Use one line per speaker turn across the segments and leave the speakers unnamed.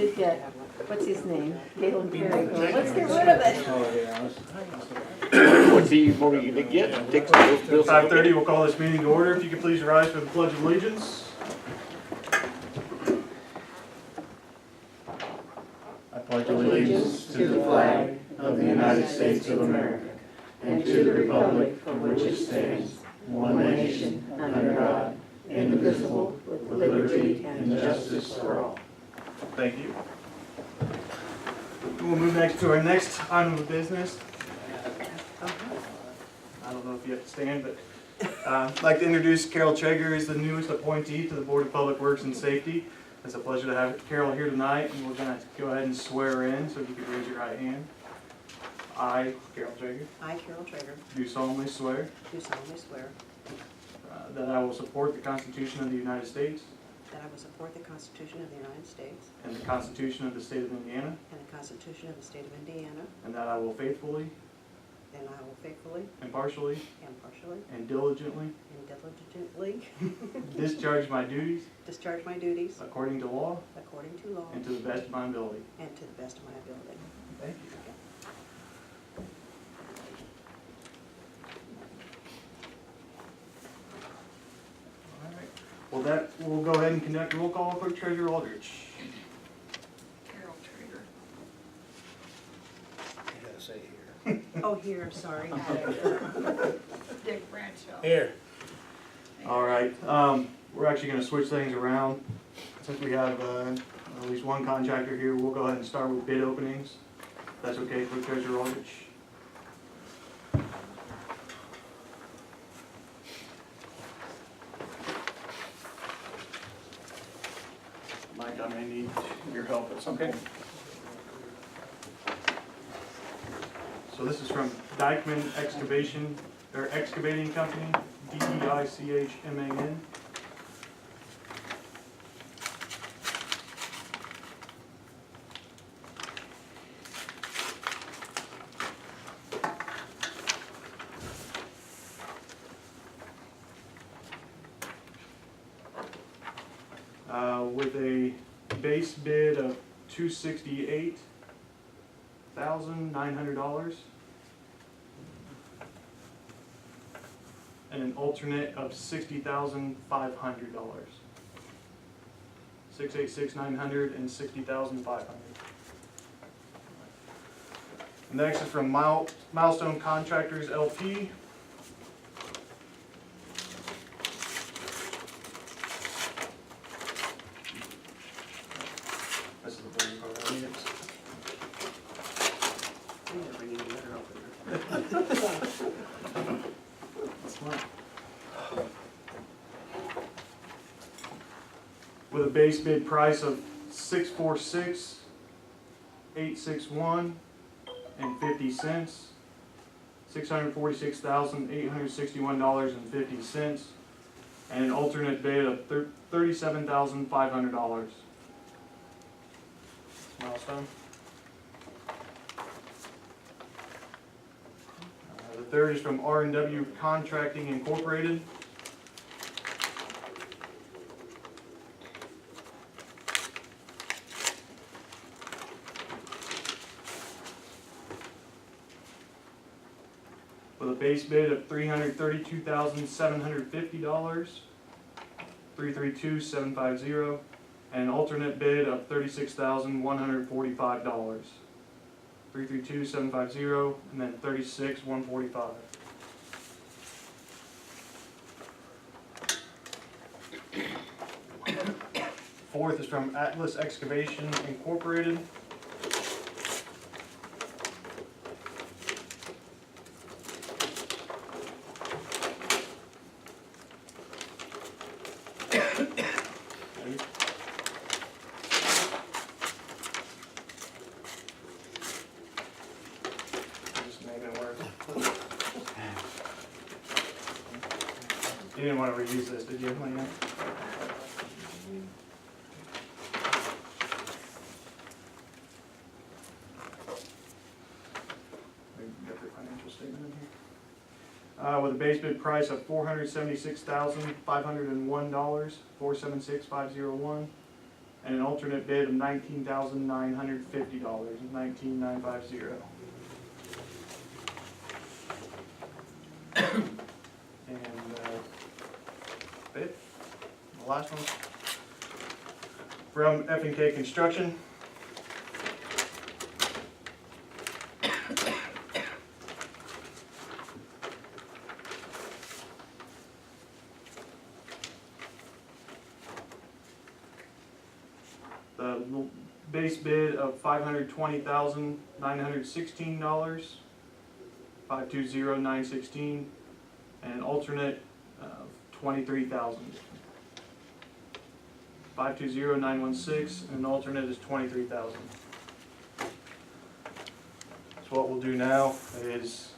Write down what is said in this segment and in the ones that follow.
did get, what's his name? Galen Perry. Let's get rid of it.
Oh, yeah.
What's he, what are you gonna get?
5:30, we'll call this meeting to order. If you could please rise for the Pledge of Allegiance. I pledge
Allegiance to the flag of the United States of America and to the republic for which it stands, one nation, under God, indivisible, with liberty and justice for all.
Thank you. We'll move next to our next item of business. I don't know if you have to stand, but I'd like to introduce Carol Traeger as the newest appointee to the Board of Public Works and Safety. It's a pleasure to have Carol here tonight, and we're going to go ahead and swear her in, so if you could raise your right hand. I, Carol Traeger,
I, Carol Traeger,
do solemnly swear
do solemnly swear
that I will support the Constitution of the United States
that I will support the Constitution of the United States
and the Constitution of the State of Indiana,
and the Constitution of the State of Indiana,
and that I will faithfully,
and I will faithfully,
impartially,
impartially,
and diligently
and diligently
discharge my duties
discharge my duties
according to law
according to law
and to the best of my ability.
and to the best of my ability.
Thank you. All right. Well, we'll go ahead and conduct a roll call. Clerk Treasurer Aldrich.
Carol Traeger.
You gotta say here.
Oh, here, I'm sorry.
Dick Bradshaw.
Here.
All right. We're actually going to switch things around. Since we have at least one contractor here, we'll go ahead and start with bid openings. If that's okay, Clerk Treasurer Aldrich.
Mike, I may need your help at some point.
So this is from Dyckman Excavating Company, D-E-I-C-H-M-A-N. With a base bid of $268,900 and an alternate of $60,500. 686,900 and 60,500. Next is from Milestone Contractors LP. This is the building part I need.
I'm never need a letter opener.
That's fine. With a base bid price of $646,861 and 50 cents, $646,861.50, and an alternate bid of $37,500. Milestone. The third is from R&W Contracting Incorporated. With a base bid of $332,750, $332,750, and an alternate bid of $36,145. 332,750, and then 36,145. Fourth is from Atlas Excavation Incorporated. Just make it work. You didn't want to reuse this, did you, Lena? Got their financial statement in here. With a base bid price of $476,501, $476,501, and an alternate bid of $19,950, 19,950. And bid, the last one, from F&K Construction. The base bid of $520,916, 520,916, and an alternate of $23,000. 520,916, and an alternate is $23,000. So what we'll do now is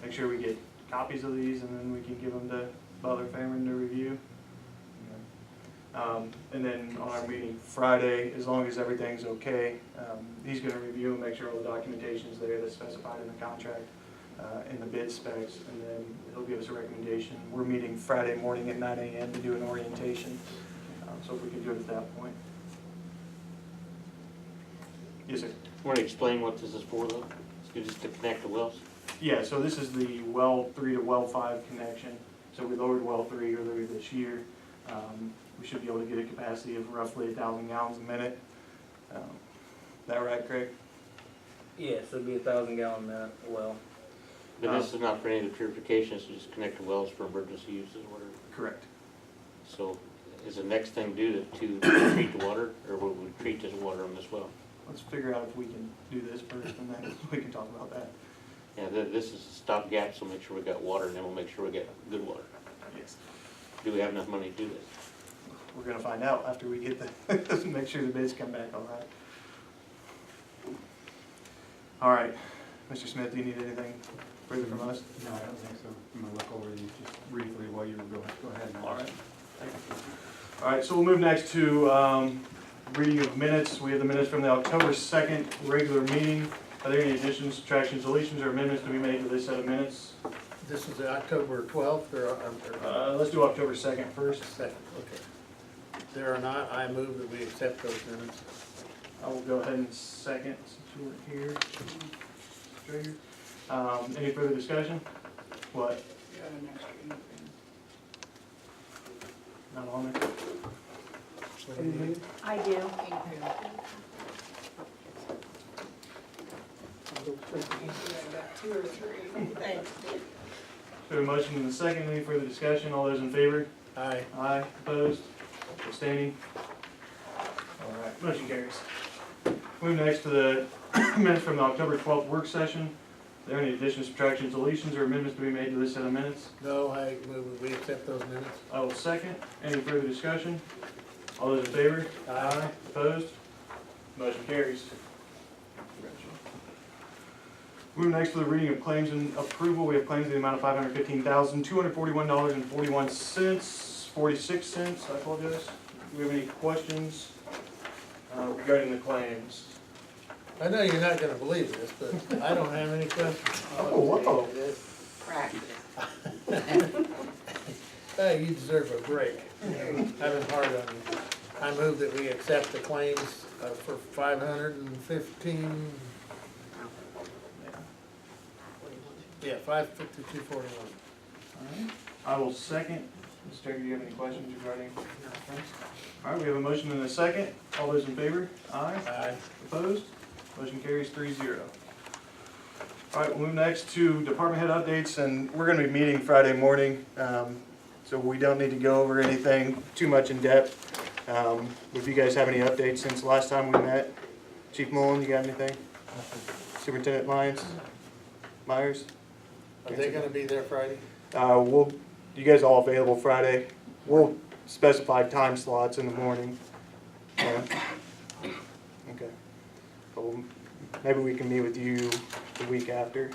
make sure we get copies of these, and then we can give them to Butler Fairman to review. And then on our meeting Friday, as long as everything's okay, he's gonna review and make sure all the documentation's there that's specified in the contract, in the bid specs, and then he'll give us a recommendation. We're meeting Friday morning at 9 a.m. to do an orientation, so if we can do it at that point. Yes, sir.
Want to explain what this is for though? It's just to connect the wells?
Yeah, so this is the well 3 to well 5 connection. So we lowered well 3 earlier this year. We should be able to get a capacity of roughly 1,000 gallons a minute. Is that right, Craig?
Yes, it'd be 1,000 gallon minute well.
But this is not for any of the purification, it's just connect the wells for emergency uses or whatever.
Correct.
So is the next thing due to treat the water, or will we treat this water on this well?
Let's figure out if we can do this first, and then we can talk about that.
Yeah, this is a stopgap, so make sure we got water, and then we'll make sure we get good water.
Yes.
Do we have enough money to do this?
We're gonna find out after we get the, make sure the bids come back all right. All right, Mr. Smith, do you need anything further from us?
No, I don't think so. I'm gonna look over these just briefly while you go ahead.
All right. Thank you. All right, so we'll move next to reading of minutes. We have the minutes from the October 2nd regular meeting. Are there any additions, subtractions, deletions, or amendments to be made to this set of minutes?
This is the October 12th, or
Let's do October 2nd first.
2nd, okay. If there are not, I move that we accept those minutes.
I will go ahead and second since you weren't here. Traeger. Any further discussion? What? Not on there?
I do.
Two or three. Thanks.
So a motion and a second, any further discussion? All those in favor?
Aye.
Aye, opposed, abstaining? All right, motion carries. Move next to the minutes from the October 12th work session. Are there any additions, subtractions, deletions, or amendments to be made to this set of minutes?
No, I move that we accept those minutes.
I will second. Any further discussion? All those in favor?
Aye.
Opposed? Motion carries. Move next to the reading of claims and approval. We have claims in the amount of $515,241.46. I apologize. Do we have any questions regarding the claims?
I know you're not gonna believe this, but I don't have any questions.
Oh, whoa.
Practice.
Hey, you deserve a break. I've been hard on you. I move that we accept the claims for 515. Yeah, 552.41.
All right. I will second. Mr. Traeger, do you have any questions regarding claims? All right, we have a motion and a second. All those in favor? Aye.
Aye.
Opposed? Motion carries 3-0. All right, we'll move next to department head updates, and we're gonna be meeting Friday morning, so we don't need to go over anything too much in depth. If you guys have any updates since the last time we met? Chief Mullen, you got anything? Superintendent Myers?
Are they gonna be there Friday?
You guys all available Friday? We'll specify time slots in the morning. Yeah. Okay. Well, maybe we can meet with you the week after,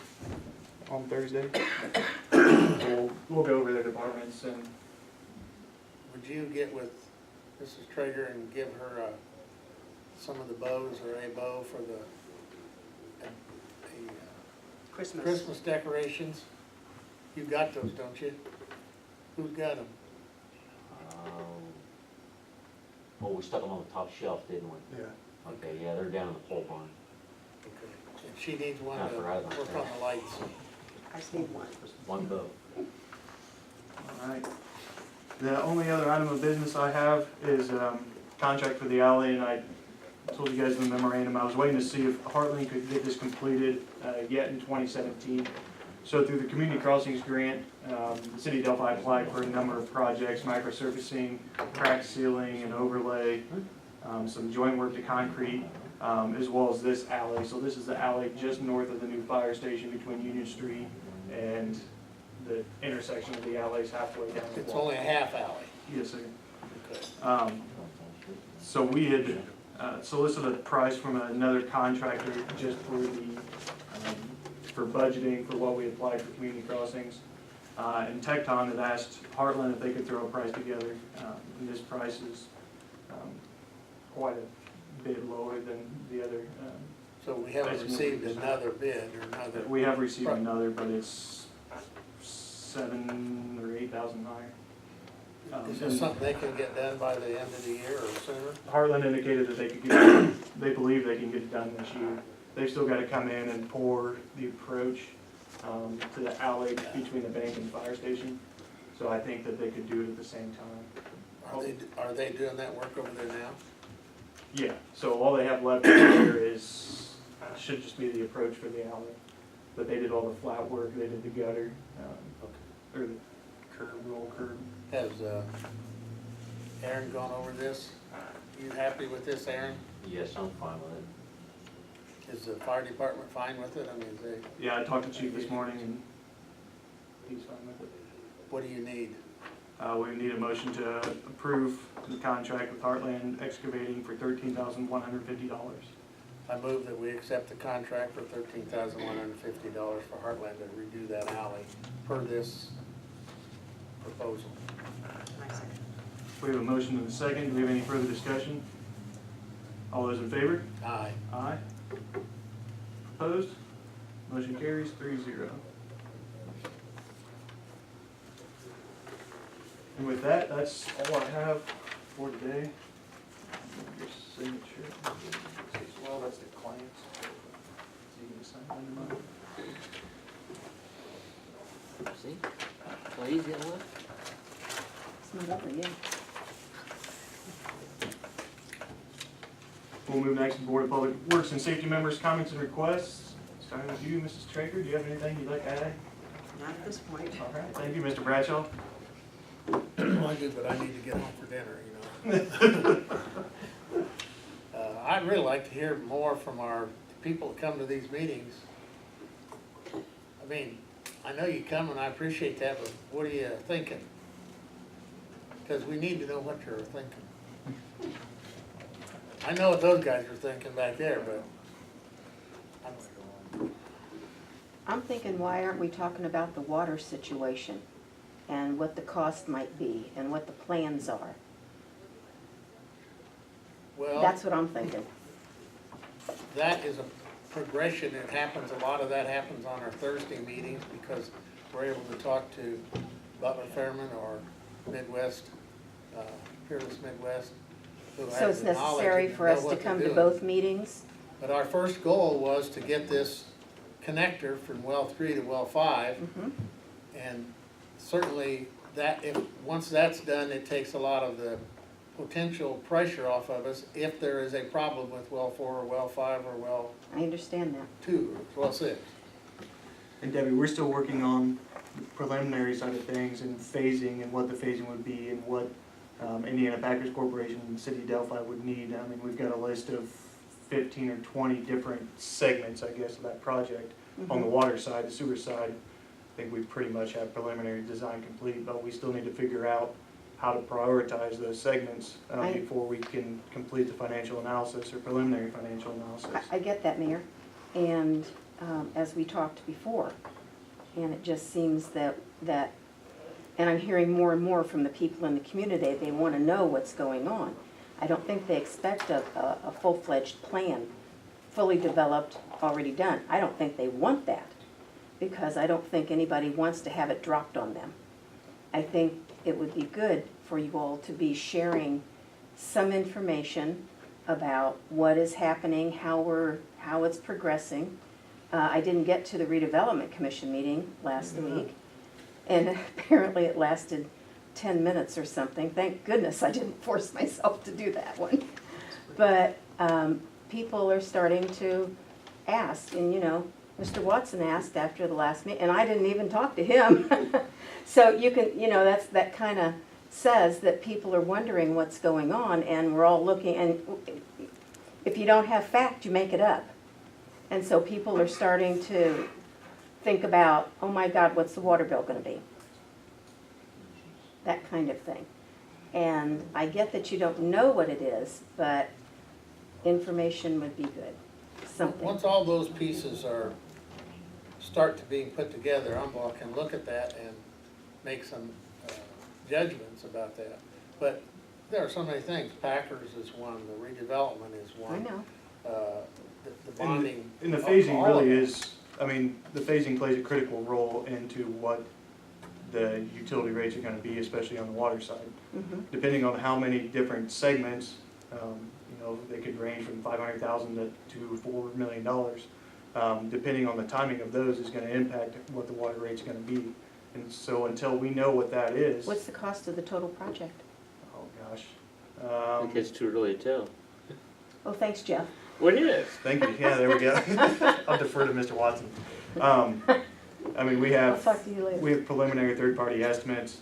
on Thursday. We'll go over their departments and.
Would you get with Mrs. Traeger and give her some of the bows or a bow for the
Christmas.
Christmas decorations? You got those, don't you? Who's got them?
Oh, we stuck them on the top shelf, didn't we?
Yeah.
Okay, yeah, they're down in the pole barn.
Okay. And she needs one
I
to
forgot about
work
that.
on the lights.
I just need one.
Just one vote.
All right. The only other item of business I have is contract for the alley, and I told you guys in the memorandum, I was waiting to see if Heartland could get this completed yet in 2017. So through the Community Crossings Grant, the City of Delphi applied for a number of projects, microsurfacing, crack sealing and overlay, some joint work to concrete, as well as this alley. So this is the alley just north of the new fire station between Union Street and the intersection of the alleys halfway down the
It's
block.
only a half alley.
Yes, sir.
Okay.
So we had solicited a price from another contractor just for for budgeting for what we applied for community crossings. And Tecton had asked Heartland if they could throw a price together. And this price is quite a bit lower than the other.
So we haven't received another bid or another,
We have received another, but it's $7,000 or $8,000 higher.
is this something they can get done by the end of the year or sooner?
Heartland indicated that they could get, they believe they can get it done this year. They've still got to come in and pour the approach to the alley between the bank and the fire station. So I think that they could do it at the same time.
Are they doing that work over there now?
Yeah, so all they have left here is, should just be the approach for the alley. But they did all the flat work, they did the gutter, or the curb, roll curb.
Has Aaron gone over this? You happy with this, Aaron?
Yes, I'm fine with it.
Is the fire department fine with it? I mean, they,
Yeah, I talked to Chief this morning and he's fine with it.
what do you need?
We need a motion to approve the contract with Heartland Excavating for $13,150.
I move that we accept the contract for $13,150 for Heartland to redo that alley per this proposal.
We have a motion and a second. Do we have any further discussion? All those in favor?
Aye.
Aye. Opposed? Motion carries 3-0. And with that, that's all I have for today. Your signature. Well, that's the clients. So you can just sign under mine.
See? So easy it was.
It's not over yet.
We'll move next to Board of Public Works and Safety members' comments and requests. Starting with you, Mrs. Traeger, do you have anything you'd like to add?
Not at this point.
All right, thank you, Mr. Bradshaw.
I do, but I need to get home for dinner, you know. I'd really like to hear more from our people that come to these meetings. I mean, I know you come and I appreciate that, but what are you thinking? Because we need to know what you're thinking. I know what those guys are thinking back there, but
I'm thinking, why aren't we talking about the water situation and what the cost might be and what the plans are?
well,
That's what I'm thinking.
that is a progression. It happens, a lot of that happens on our Thursday meetings because we're able to talk to Butler Fairman or Midwest, Fearless Midwest. who
So
has
it's
the knowledge
necessary
and
for
know
us to
what they're
come to
doing.
both meetings?
But our first goal was to get this connector from well 3 to well 5.
Mhm.
And certainly that, once that's done, it takes a lot of the potential pressure off of us if there is a problem with well 4 or well 5 or well
I understand that.
2 or well 6.
And Debbie, we're still working on the preliminary side of things and phasing and what the phasing would be and what Indiana Packers Corporation and the City of Delphi would need. I mean, we've got a list of 15 or 20 different segments, I guess, of that project. On the water side, the sewer side, I think we pretty much have preliminary design complete, but we still need to figure out how to prioritize those segments before we can complete the financial analysis or preliminary financial analysis.
I get that, Mayor. And as we talked before, and it just seems that, and I'm hearing more and more from the people in the community, they want to know what's going on. I don't think they expect a full-fledged plan, fully developed, already done. I don't think they want that, because I don't think anybody wants to have it dropped on them. I think it would be good for you all to be sharing some information about what is happening, how it's progressing. I didn't get to the redevelopment commission meeting last week, and apparently it lasted 10 minutes or something. Thank goodness I didn't force myself to do that one. But people are starting to ask, and Mr. Watson asked after the last meeting, and I didn't even talk to him. So you can, that kind of says that people are wondering what's going on, and we're all looking, and if you don't have fact, you make it up. And so people are starting to think about, oh my God, what's the water bill going to be? That kind of thing. And I get that you don't know what it is, but information would be good. Something.
Once all those pieces start to being put together, UMBOA can look at that and make some judgments about that. But there are so many things. Packers is one, the redevelopment is
I
one.
know.
The bonding.
And the
all
phasing
of
really
it.
is, the phasing plays a critical role into what the utility rates are gonna be, especially on the water side.
Mhm.
Depending on how many different segments, they could range from 500,000 to $4 million. Depending on the timing of those is gonna impact what the water rate's gonna be. And so until we know what that is.
What's the cost of the total project?
Oh, gosh.
I think it's too early to tell.
Oh, thanks, Jeff.
What it is?
Thank you, yeah, there we go. I'll defer to Mr. Watson. We
I'll
have,
talk to you later.
we have preliminary third-party estimates.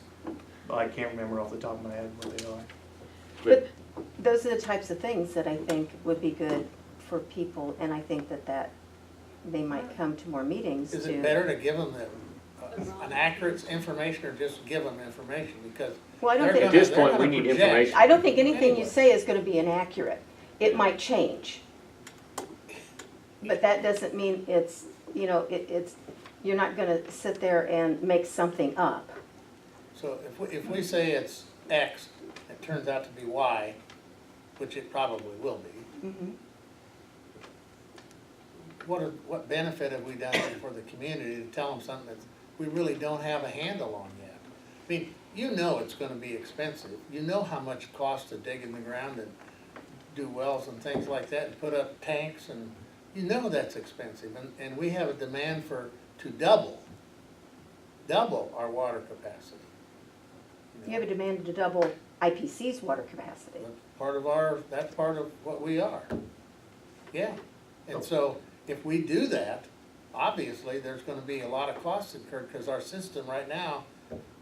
I can't remember off the top of my head what they are.
But those are the types of things that I think would be good for people, and I think that they might come to more meetings
Is
to.
it better to give them an accurate information or just give them information? Because
Well, I don't
they're
think,
At this
they're
point,
gonna
we need
project.
information.
I don't think anything you
Anyway.
say is gonna be inaccurate. It might change. But that doesn't mean it's, you're not gonna sit there and make something up.
So if we say it's X, it turns out to be Y, which it probably will be,
Mhm.
what benefit have we done for the community to tell them something that we really don't have a handle on yet? I mean, it's gonna be expensive. You know how much it costs to dig in the ground and do wells and things like that, and put up tanks, and that's expensive. And we have a demand to double our water capacity.
You have a demand to double IPC's water capacity.
That's part of what we are. Yeah. And so if we do that, obviously, there's gonna be a lot of costs incurred, because our system right now,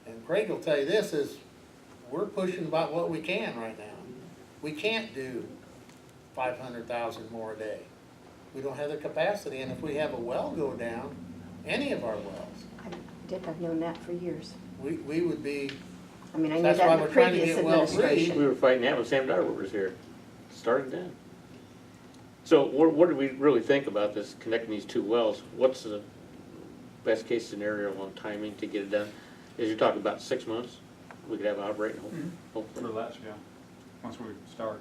and Craig will tell you this, is we're pushing about what we can right now. We can't do 500,000 more a day. We don't have the capacity, and if we have a well go down, any of our wells,
Dick, I've known that for years.
we would be,
I mean, I knew
That's
that
why
in the
we're trying to
previous
get well free.
administration.
We were fighting that when Sam Darwood was here. Started then. So what do we really think about this, connecting these two wells? What's the best case scenario on timing to get it done? Is you're talking about 6 months? We could have it operating, hopefully.
For less, yeah, once we start.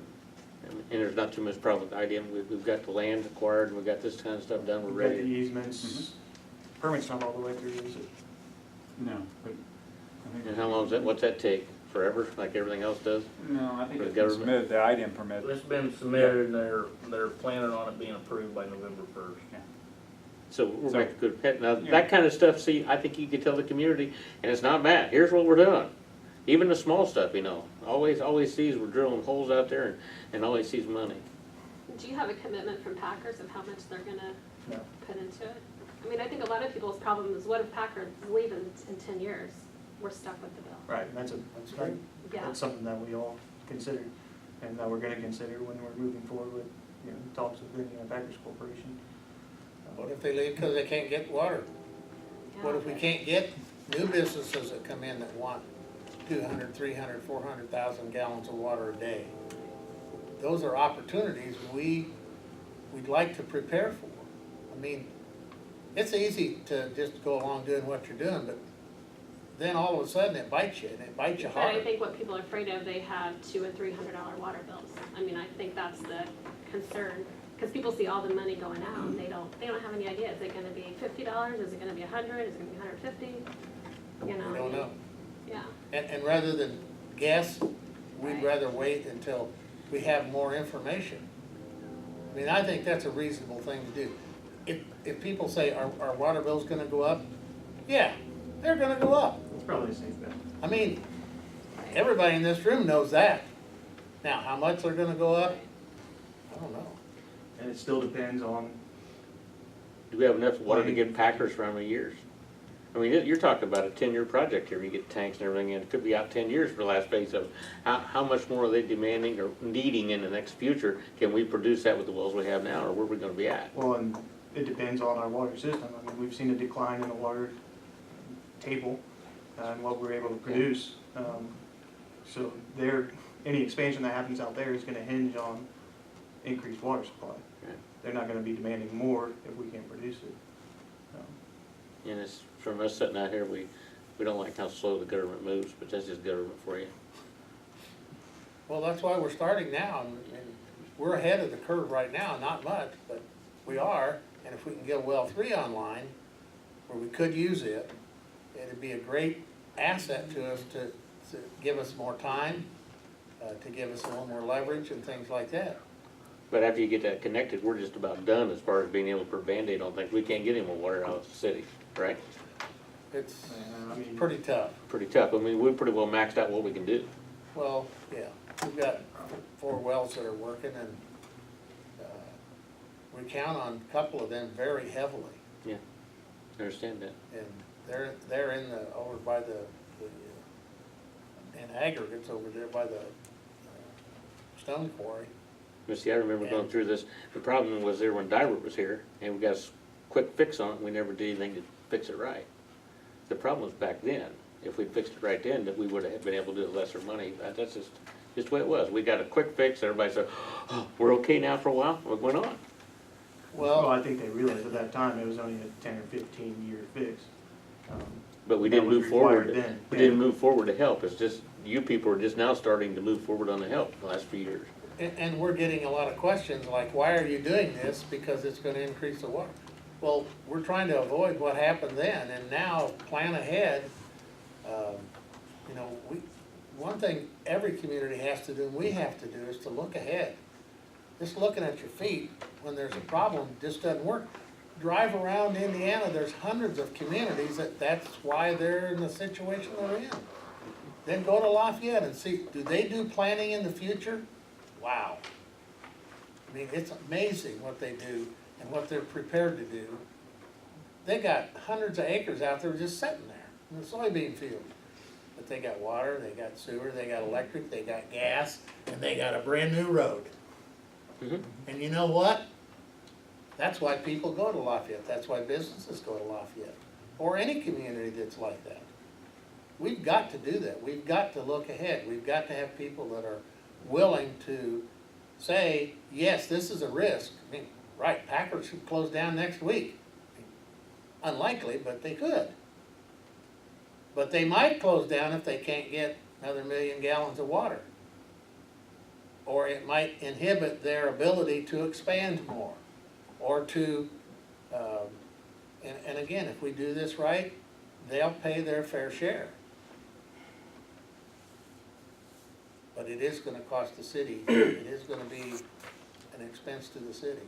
And there's not too much problem with the idea. We've got the land acquired, and we've got this kind of stuff done, we're
We've got the
ready.
easements. Permit's not all the way through, is it?
No, but I think.
And how long what's that take? Forever, like everything else does?
No, I think
For the
it's been
government?
submitted, the IDM permit.
It's been submitted, and they're planning on it being approved by November 1st.
So we're
So-
making good pet. Now,
Yeah.
that kind of stuff, see, I think you could tell the community, and it's not bad. Here's what we're doing. Even the small stuff, always sees we're drilling holes out there and always sees money.
Do you have a commitment from Packers of how much they're gonna
No.
put into it? I mean, I think a lot of people's problem is, what if Packers leave in 10 years? We're stuck with the bill.
Right, that's right.
Yeah.
That's something that we all consider, and that we're gonna consider when we're moving forward with, talks with the Packers Corporation.
what if they leave because they can't get water? What if we can't get new businesses that come in that want 200, 300, 400,000 gallons of water a day? Those are opportunities we'd like to prepare for. I mean, it's easy to just go along doing what you're doing, but then all of a sudden it bites you, and it bites you
But I
hard.
think what people are afraid of, they have $200 and $300 water bills. I mean, I think that's the concern, because people see all the money going out, and they don't have any idea. Is it gonna be $50? Is it gonna be $100? Is it gonna be $150?
We don't know.
Yeah.
And rather than guess, we'd rather wait until we have more information. I mean, I think that's a reasonable thing to do. If people say, our water bill's gonna go up, yeah, they're gonna go up.
It's probably a safe bet.
I mean, everybody in this room knows that. Now, how much they're gonna go up, I don't know.
And it still depends on,
Do we have enough water to get Packers for how many years? I mean, you're talking about a 10-year project here, you get tanks and everything, and it could be out 10 years for the last phase of it. How much more are they demanding or needing in the next future? Can we produce that with the wells we have now, or where are we gonna be at?
well, and it depends on our water system. I mean, we've seen a decline in the water table and what we're able to produce. So any expansion that happens out there is gonna hinge on increased water supply.
Right.
They're not gonna be demanding more if we can't produce it.
And it's, from us sitting out here, we don't like how slow the government moves, but that's just government for you.
Well, that's why we're starting now, and we're ahead of the curve right now, not much, but we are. And if we can get well 3 online, where we could use it, it'd be a great asset to us to give us more time, to give us a little more leverage and things like that.
But after you get that connected, we're just about done as far as being able to put Band-Aid on things. We can't get any more water out of the city, right?
It's
I mean,
pretty tough.
Pretty tough. I mean, we're pretty well maxed out what we can do.
Well, yeah, we've got 4 wells that are working, and we count on a couple of them very heavily.
Yeah, I understand that.
And they're in over by in aggregates over there by the stone quarry.
But see, I remember going through this. The problem was there when Dybert was here, and we got a quick fix on it. We never did anything to fix it right. The problem was back then. If we'd fixed it right then, that we would have been able to do it lesser money. That's just the way it was. We got a quick fix. Everybody said, "Oh, we're okay now for a while." What went on?
well, I think they realized at that time it was only a 10 or 15-year fix.
But we
That
didn't
was
move forward.
required then.
We didn't move forward to help. It's just you people are just now starting to move forward on the help the last few years.
And we're getting a lot of questions like, why are you doing this? Because it's gonna increase the water. Well, we're trying to avoid what happened then, and now plan ahead. You know, one thing every community has to do, and we have to do, is to look ahead. Just looking at your feet when there's a problem just doesn't work. Drive around Indiana, there's hundreds of communities that's why they're in the situation they're in. Then go to Lafayette and see, do they do planning in the future? Wow. I mean, it's amazing what they do and what they're prepared to do. They got hundreds of acres out there just sitting there in the soybean field. But they got water, they got sewer, they got electric, they got gas, and they got a brand new road.
Mhm.
And you know what? That's why people go to Lafayette. That's why businesses go to Lafayette, or any community that's like that. We've got to do that. We've got to look ahead. We've got to have people that are willing to say, yes, this is a risk. I mean, right, Packers should close down next week. Unlikely, but they could. But they might close down if they can't get another 1 million gallons of water. Or it might inhibit their ability to expand more. Or to, and again, if we do this right, they'll pay their fair share. But it is gonna cost the city, it is gonna be an expense to the city.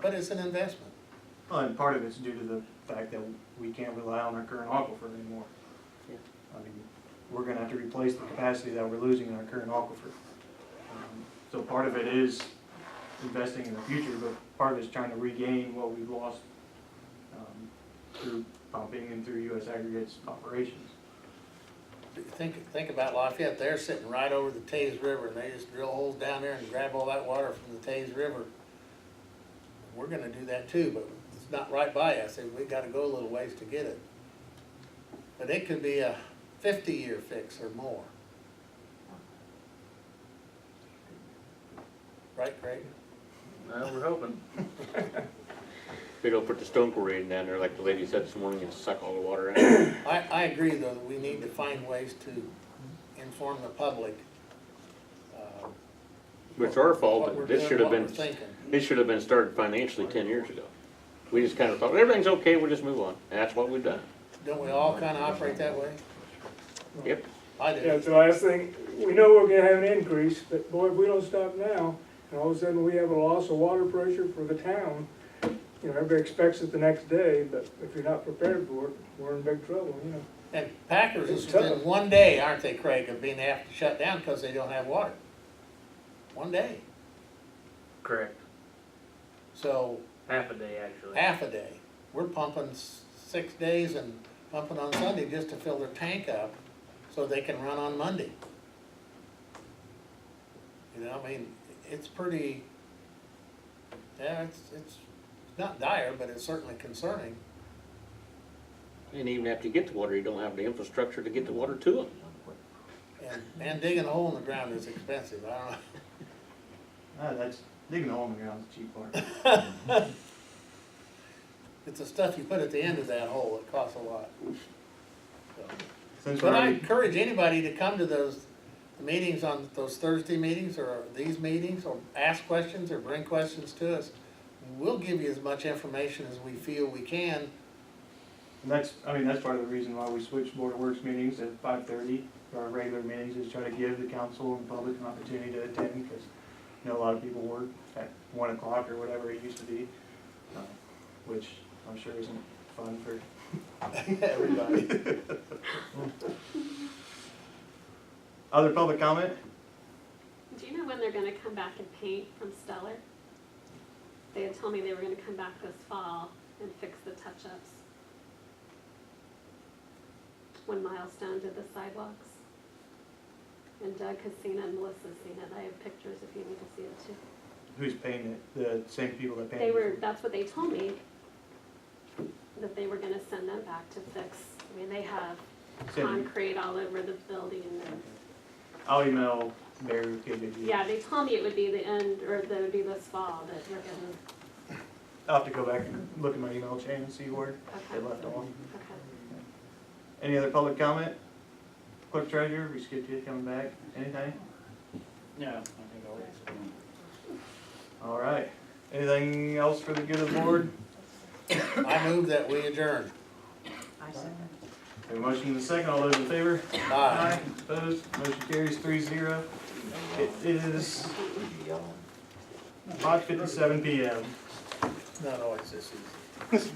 But it's an investment.
Well, and part of it's due to the fact that we can't rely on our current aquifer anymore.
Yeah.
I mean, we're gonna have to replace the capacity that we're losing in our current aquifer. So part of it is investing in the future, but part of it is trying to regain what we've lost through pumping and through U.S. Aggregates operations.
Think about Lafayette, they're sitting right over the Taze River, and they just drill holes down there and grab all that water from the Taze River. We're gonna do that too, but it's not right by us, and we gotta go a little ways to get it. But it could be a 50-year fix or more. Right, Craig?
Well, we're hoping.
We don't put the stone quarry in down there like the lady said this morning and suck all the water out.
I agree, though, that we need to find ways to inform the public.
It's our fault,
what we're
but this
doing,
should have
what
been,
we're thinking.
this should have been started financially 10 years ago. We just kind of thought, everything's okay, we'll just move on. And that's what we've done.
Don't we all kind of operate that way?
Yep.
I
Yeah,
do.
so I was thinking, we know we're gonna have an increase, but boy, if we don't stop now, and all of a sudden we have a loss of water pressure for the town, you know, everybody expects it the next day, but if you're not prepared for it, we're in big trouble, you know.
And Packers is
It's tough.
within 1 day, aren't they, Craig, of being have to shut down because they don't have water? 1 day.
Correct.
So
Half a day, actually.
half a day. We're pumping 6 days and pumping on Sunday just to fill their tank up so they can run on Monday. You know, I mean, it's pretty, yeah, it's not dire, but it's certainly concerning.
And even after you get the water, you don't have the infrastructure to get the water to them.
And digging a hole in the ground is expensive, I don't know.
That's, digging a hole in the ground is the cheap part.
It's the stuff you put at the end of that hole, it costs a lot. So.
Since we're
But I
already,
encourage anybody to come to those meetings, on those Thursday meetings or these meetings, or ask questions or bring questions to us. We'll give you as much information as we feel we can.
and that's, I mean, that's part of the reason why we switched Board of Works meetings at 5:30 to our regular meetings, is try to give the council and public an opportunity to attend, because you know, a lot of people work at 1 o'clock or whatever it used to be, which I'm sure isn't fun for
Everybody.
other public comment.
Do you know when they're gonna come back and paint from Stellar? They had told me they were gonna come back this fall and fix the touch-ups. When Milestone did the sidewalks. And Doug has seen it, and Melissa's seen it. I have pictures if you need to see it too.
Who's painting it? The same people that painted
They
it?
were, that's what they told me, that they were gonna send them back to fix. I mean, they have
Same.
concrete all over the building and
I'll email Barry with you.
yeah, they told me it would be the end, or that it would be this fall that we're gonna,
I'll have to go back and look at my email chain and see where they
okay,
left off.
okay.
Any other public comment? Clerk Treasurer, we skipped you coming back. Anything?
Yeah, I think I'll explain.
All right. Anything else for the good of the board?
I move that we adjourn.
I said that.
We have a motion and a second. All those in favor?
Aye.
Opposed? Motion carries 3-0. It is 5:57 PM.
Not always this easy.